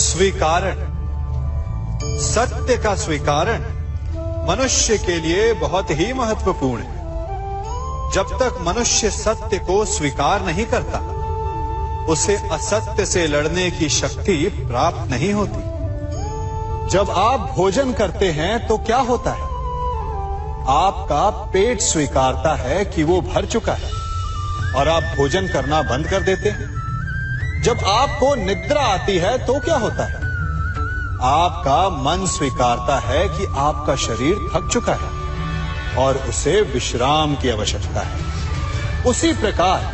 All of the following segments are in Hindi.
स्वीकारण, सत्य का स्वीकारण मनुष्य के लिए बहुत ही महत्वपूर्ण है। जब तक मनुष्य सत्य को स्वीकार नहीं करता, उसे असत्य से लड़ने की शक्ति प्राप्त नहीं होती। जब आप भोजन करते हैं तो क्या होता है? आपका पेट स्वीकारता है कि वो भर चुका है और आप भोजन करना बंद कर देते हैं। जब आपको निद्रा आती है तो क्या होता है? आपका मन स्वीकारता है कि आपका शरीर थक चुका है और उसे विश्राम की आवश्यकता है। उसी प्रकार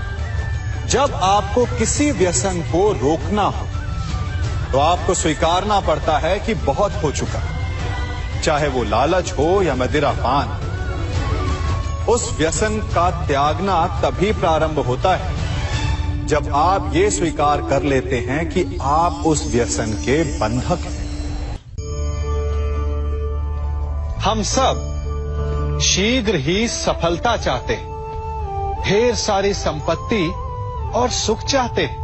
जब आपको किसी व्यसन को रोकना हो तो आपको स्वीकारना पड़ता है कि बहुत हो चुका, चाहे वो लालच हो या मदिरापान। उस व्यसन का त्यागना तभी प्रारंभ होता है जब आप ये स्वीकार कर लेते हैं कि आप उस व्यसन के बंधक हैं। हम सब शीघ्र ही सफलता चाहते हैं, ढेर सारी संपत्ति और सुख चाहते हैं,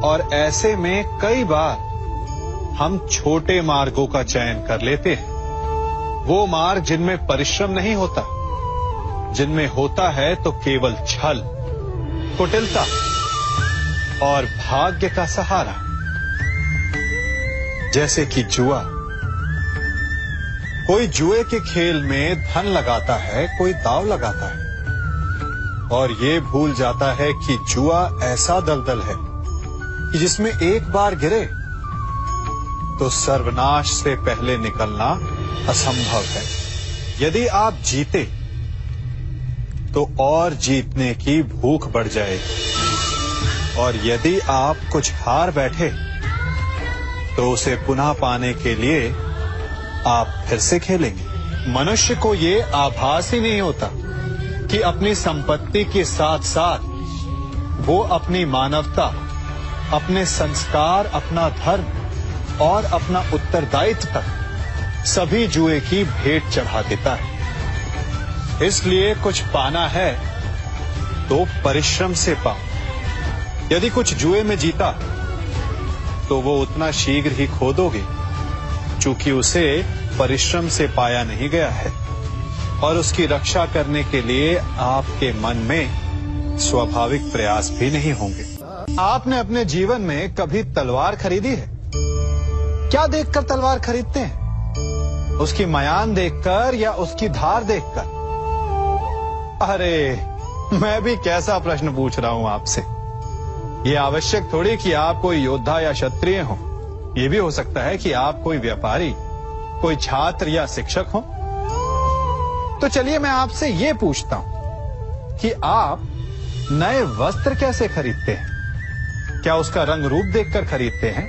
और ऐसे में कई बार हम छोटे मार्गों का चयन कर लेते हैं। वो मार्ग जिनमें परिश्रम नहीं होता, जिनमें होता है तो केवल छल, कुटिलता और भाग्य का सहारा, जैसे कि जुआ। कोई जुए के खेल में धन लगाता है, कोई दांव लगाता है और ये भूल जाता है कि जुआ ऐसा दलदल है कि जिसमें एक बार गिरे तो सर्वनाश से पहले निकलना असंभव है। यदि आप जीते तो और जीतने की भूख बढ़ जाएगी, और यदि आप कुछ हार बैठे तो उसे पुनः पाने के लिए आप फिर से खेलेंगे। मनुष्य को ये आभास ही नहीं होता कि अपनी संपत्ति के साथ साथ वो अपनी मानवता, अपने संस्कार, अपना धर्म और अपना उत्तरदायित्व तक सभी जुए की भेंट चढ़ा देता है। इसलिए कुछ पाना है तो परिश्रम से पाओ। यदि कुछ जुए में जीता तो वो उतना शीघ्र ही खो दोगे, चूंकि उसे परिश्रम से पाया नहीं गया है, और उसकी रक्षा करने के लिए आपके मन में स्वाभाविक प्रयास भी नहीं होंगे। आपने अपने जीवन में कभी तलवार खरीदी है? क्या देखकर तलवार खरीदते हैं? उसकी मयान देखकर या उसकी धार देखकर? अरे, मैं भी कैसा प्रश्न पूछ रहा हूं आपसे। ये आवश्यक थोड़ी कि आप कोई योद्धा या क्षत्रिय हो। ये भी हो सकता है कि आप कोई व्यापारी, कोई छात्र या शिक्षक हो। तो चलिए मैं आपसे ये पूछता हूं कि आप नए वस्त्र कैसे खरीदते हैं? क्या उसका रंग रूप देखकर खरीदते हैं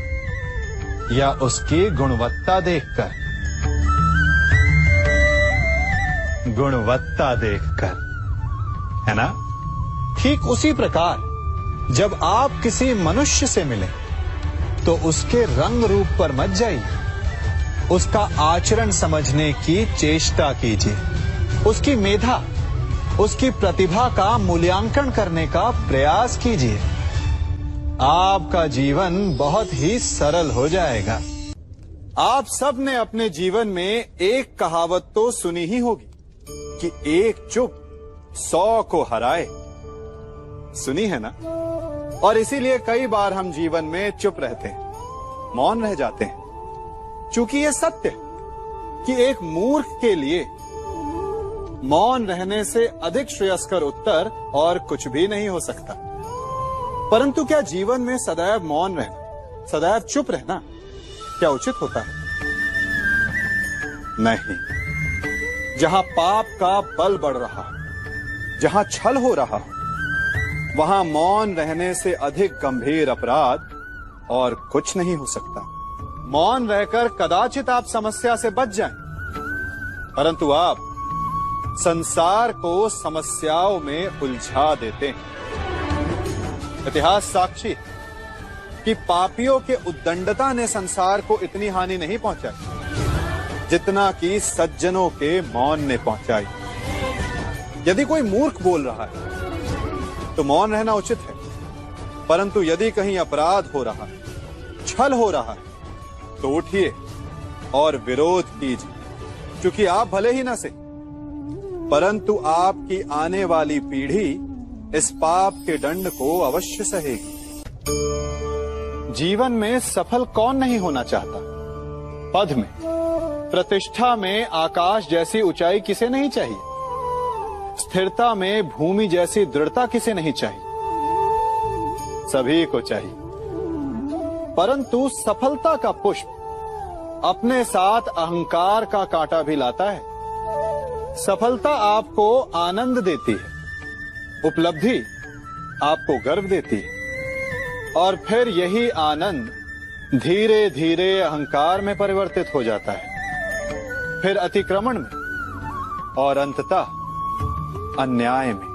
या उसकी गुणवत्ता देखकर? गुणवत्ता देखकर, है ना? ठीक उसी प्रकार जब आप किसी मनुष्य से मिले तो उसके रंग रूप पर मत जाइए, उसका आचरण समझने की चेष्टा कीजिए, उसकी मेधा, उसकी प्रतिभा का मूल्यांकन करने का प्रयास कीजिए। आपका जीवन बहुत ही सरल हो जाएगा। आप सब ने अपने जीवन में एक कहावत तो सुनी ही होगी कि एक चुप 100 को हराए। सुनी है ना? और इसीलिए कई बार हम जीवन में चुप रहते हैं, मौन रह जाते हैं, क्योंकि ये सत्य है कि एक मूर्ख के लिए मौन रहने से अधिक श्रेयस्कर उत्तर और कुछ भी नहीं हो सकता। परंतु क्या जीवन में सदैव मौन रहना, सदैव चुप रहना क्या उचित होता है? नहीं। जहां पाप का बल बढ़ रहा, जहां छल हो रहा, वहां मौन रहने से अधिक गंभीर अपराध और कुछ नहीं हो सकता। मौन रहकर कदाचित आप समस्या से बच जाएं, परंतु आप संसार को समस्याओं में उलझा देते हैं। इतिहास साक्षी है कि पापियों के उद्दंडता ने संसार को इतनी हानि नहीं पहुंचाई जितना कि सज्जनों के मौन ने पहुंचाई। यदि कोई मूर्ख बोल रहा है तो मौन रहना उचित है, परंतु यदि कहीं अपराध हो रहा है छल हो रहा है तो उठिए और विरोध कीजिए, क्योंकि आप भले ही न से परंतु आपकी आने वाली पीढ़ी इस पाप के दंड को अवश्य सहेगी। जीवन में सफल कौन नहीं होना चाहता? पद में, प्रतिष्ठा में आकाश जैसी ऊंचाई किसे नहीं चाहिए? स्थिरता में भूमि जैसी दृढ़ता किसे नहीं चाहिए? सभी को चाहिए। परंतु सफलता का पुष्प अपने साथ अहंकार का कांटा भी लाता है। सफलता आपको आनंद देती है, उपलब्धि आपको गर्व देती है, और फिर यही आनंद धीरे धीरे अहंकार में परिवर्तित हो जाता है, फिर अतिक्रमण में और अंततः अन्याय में।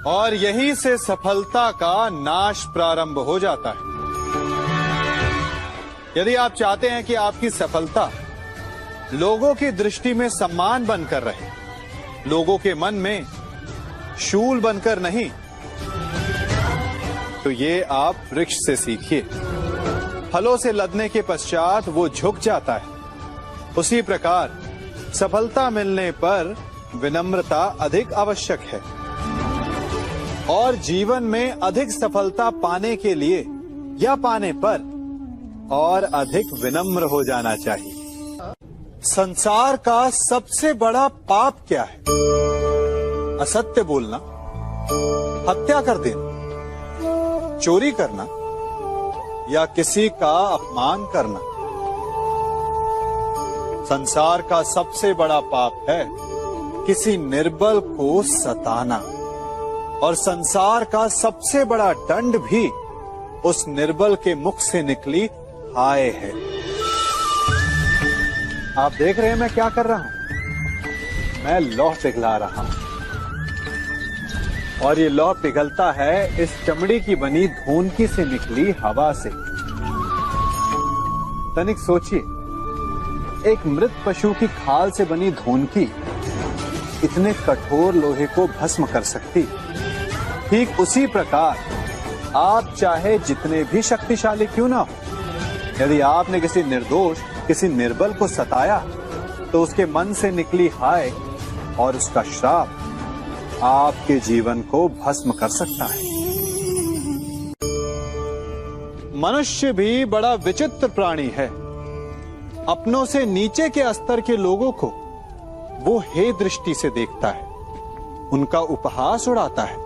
और यही से सफलता का नाश प्रारंभ हो जाता है। यदि आप चाहते हैं कि आपकी सफलता लोगों की दृष्टि में सम्मान बनकर रहे, लोगों के मन में शूल बनकर नहीं, तो ये आप वृक्ष से सीखिए। फलों से लदने के पश्चात वो झुक जाता है, उसी प्रकार सफलता मिलने पर विनम्रता अधिक आवश्यक है। और जीवन में अधिक सफलता पाने के लिए या पाने पर और अधिक विनम्र हो जाना चाहिए। संसार का सबसे बड़ा पाप क्या है? असत्य बोलना, हत्या कर देना, चोरी करना या किसी का अपमान करना। संसार का सबसे बड़ा पाप है किसी निर्बल को सताना, और संसार का सबसे बड़ा दंड भी उस निर्बल के मुख से निकली हाय है। आप देख रहे हैं मैं क्या कर रहा हूं? मैं लौह पिघला रहा हूं, और ये लौह पिघलता है इस चमड़ी की बनी धोनकी से निकली हवा से। तनिक सोचिए, एक मृत पशु की खाल से बनी धोनकी इतने कठोर लोहे को भस्म कर सकती। ठीक उसी प्रकार आप चाहे जितने भी शक्तिशाली क्यों ना हो, यदि आपने किसी निर्दोष, किसी निर्बल को सताया, तो उसके मन से निकली हाय और उसका श्राप आपके जीवन को भस्म कर सकता है। मनुष्य भी बड़ा विचित्र प्राणी है। अपनों से नीचे के स्तर के लोगों को वो हे दृष्टि से देखता है, उनका उपहास उड़ाता है,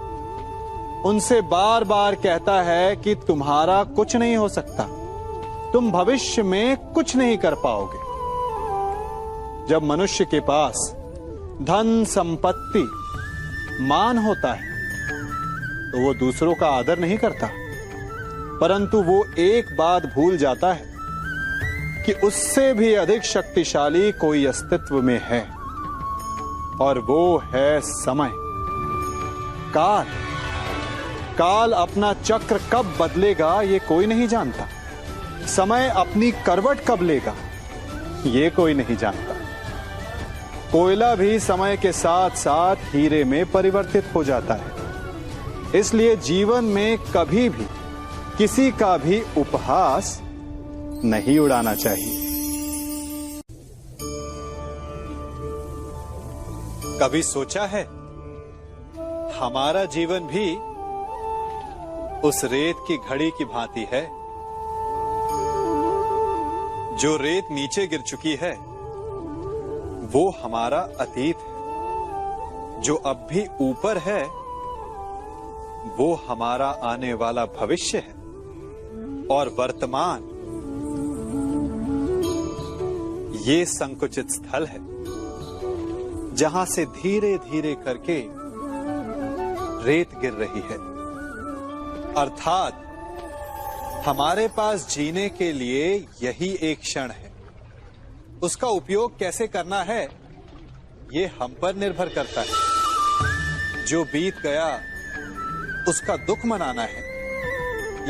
उनसे बार बार कहता है कि तुम्हारा कुछ नहीं हो सकता, तुम भविष्य में कुछ नहीं कर पाओगे। जब मनुष्य के पास धन, संपत्ति, मान होता है तो वो दूसरों का आदर नहीं करता, परंतु वो एक बात भूल जाता है कि उससे भी अधिक शक्तिशाली कोई अस्तित्व में है, और वो है समय, काल। काल अपना चक्र कब बदलेगा ये कोई नहीं जानता। समय अपनी करवट कब लेगा ये कोई नहीं जानता। कोयला भी समय के साथ साथ हीरे में परिवर्तित हो जाता है। इसलिए जीवन में कभी भी किसी का भी उपहास नहीं उड़ाना चाहिए। कभी सोचा है हमारा जीवन भी उस रेत की घड़ी की भांति है? जो रेत नीचे गिर चुकी है वो हमारा अतीत है, जो अब भी ऊपर है वो हमारा आने वाला भविष्य है, और वर्तमान ये संकुचित स्थल है जहां से धीरे धीरे करके रेत गिर रही है। अर्थात हमारे पास जीने के लिए यही एक क्षण है। उसका उपयोग कैसे करना है ये हम पर निर्भर करता है। जो बीत गया उसका दुख मनाना है,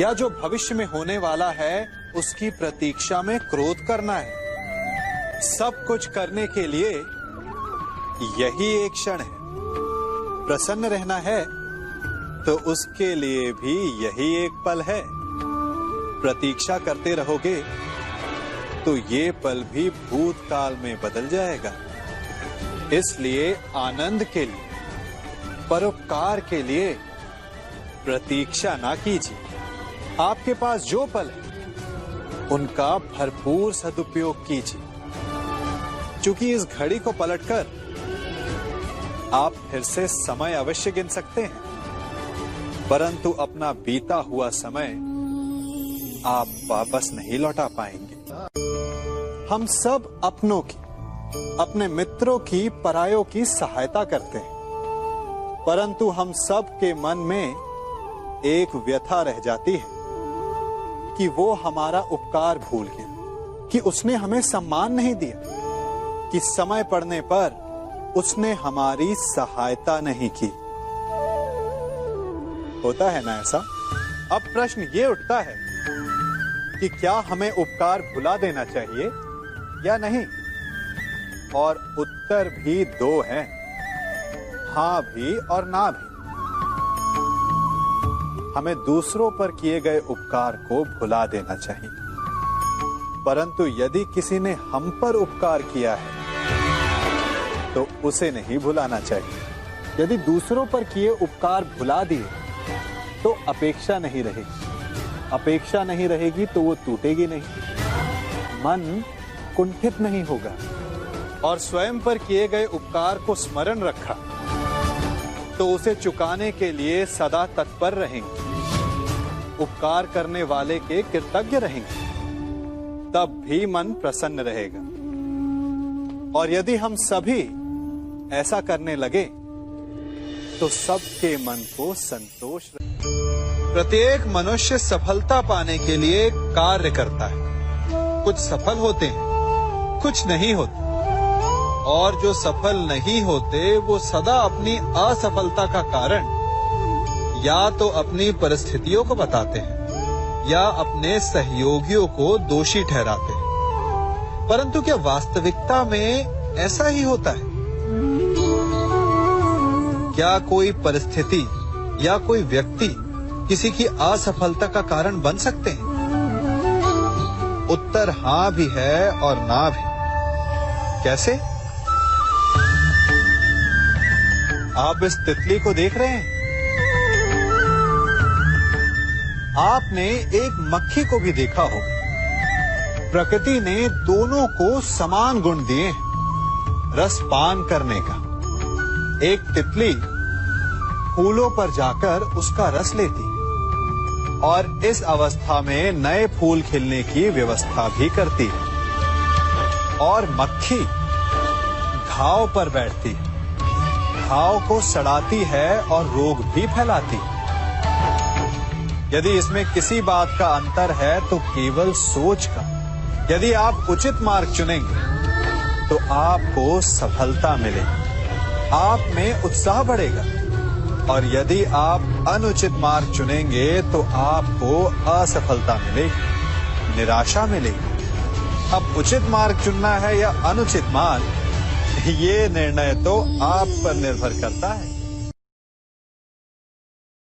या जो भविष्य में होने वाला है उसकी प्रतीक्षा में क्रोध करना है। सब कुछ करने के लिए यही एक क्षण है। प्रसन्न रहना है तो उसके लिए भी यही एक पल है। प्रतीक्षा करते रहोगे तो ये पल भी भूतकाल में बदल जाएगा। इसलिए आनंद के लिए, परोपकार के लिए प्रतीक्षा ना कीजिए। आपके पास जो पल है उनका भरपूर सदुपयोग कीजिए, क्योंकि इस घड़ी को पलटकर आप फिर से समय अवश्य गिन सकते हैं, परंतु अपना बीता हुआ समय आप वापस नहीं लौटा पाएंगे। हम सब अपनों की, अपने मित्रों की, परायों की सहायता करते हैं, परंतु हम सब के मन में एक व्यथा रह जाती है कि वो हमारा उपकार भूल गया, कि उसने हमें सम्मान नहीं दिया, कि समय पड़ने पर उसने हमारी सहायता नहीं की। होता है ना ऐसा? अब प्रश्न ये उठता है कि क्या हमें उपकार भुला देना चाहिए या नहीं? और उत्तर भी दो हैं, हां भी और ना भी। हमें दूसरों पर किए गए उपकार को भुला देना चाहिए, परंतु यदि किसी ने हम पर उपकार किया है तो उसे नहीं भुलाना चाहिए। यदि दूसरों पर किए उपकार भुला दिए तो अपेक्षा नहीं रहेगी। अपेक्षा नहीं रहेगी तो वो टूटेगी नहीं, मन कुंठित नहीं होगा। और स्वयं पर किए गए उपकार को स्मरण रखा तो उसे चुकाने के लिए सदा तत्पर रहेंगे, उपकार करने वाले के कृतज्ञ रहेंगे, तब भी मन प्रसन्न रहेगा। और यदि हम सभी ऐसा करने लगे तो सबके मन को संतोष रहे। प्रत्येक मनुष्य सफलता पाने के लिए कार्य करता है। कुछ सफल होते हैं, कुछ नहीं होते, और जो सफल नहीं होते वो सदा अपनी असफलता का कारण या तो अपनी परिस्थितियों को बताते हैं या अपने सहयोगियों को दोषी ठहराते हैं। परंतु क्या वास्तविकता में ऐसा ही होता है? क्या कोई परिस्थिति या कोई व्यक्ति किसी की असफलता का कारण बन सकते हैं? उत्तर हां भी है और ना भी। कैसे? आप इस तितली को देख रहे हैं? आपने एक मक्खी को भी देखा होगा। प्रकृति ने दोनों को समान गुण दिए हैं रस पान करने का। एक तितली फूलों पर जाकर उसका रस लेती और इस अवस्था में नए फूल खिलने की व्यवस्था भी करती है। और मक्खी घाव पर बैठती है, घाव को सड़ाती है और रोग भी फैलाती है। यदि इसमें किसी बात का अंतर है तो केवल सोच का। यदि आप उचित मार्ग चुनेंगे तो आपको सफलता मिलेगी, आप में उत्साह बढ़ेगा। और यदि आप अनुचित मार्ग चुनेंगे तो आपको असफलता मिलेगी, निराशा मिलेगी। अब उचित मार्ग चुनना है या अनुचित मार्ग, ये निर्णय तो आप पर निर्भर करता है।